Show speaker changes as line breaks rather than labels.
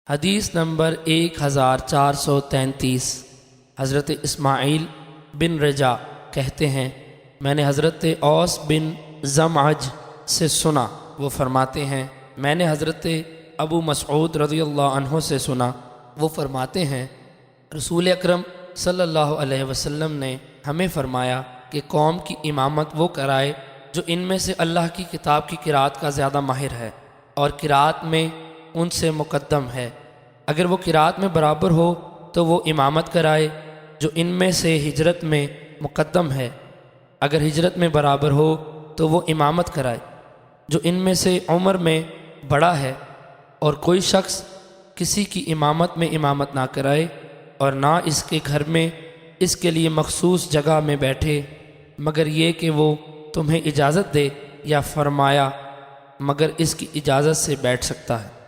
हदीस नंबर 1433। हज़रत इस्माइल बिन रजा कहते हैं, मैंने हज़रत औस बिन ज़मअज से सुना, वो फरमाते हैं मैंने हज़रत अबू मसऊद रज़ियल्लाहु अन्हु से सुना, वो फरमाते हैं रसूल अकरम सल्लल्लाहु अलैहि वसल्लम ने हमें फरमाया कि कौम की इमामत वो कराए जो इनमें से अल्लाह की किताब की किरात का ज़्यादा माहिर है और किरात में उनसे मुक़द्दम है। अगर वो किरात में बराबर हो तो वो इमामत कराए जो इनमें से हिजरत में मुक़द्दम है। अगर हिजरत में बराबर हो तो वो इमामत कराए जो इनमें से उम्र में बड़ा है। और कोई शख्स किसी की इमामत में इमामत ना कराए और ना इसके घर में इसके लिए मखसूस जगह में बैठे, मगर ये कि वो तुम्हें इजाज़त दे, या फरमाया मगर इसकी इजाज़त से बैठ सकता है।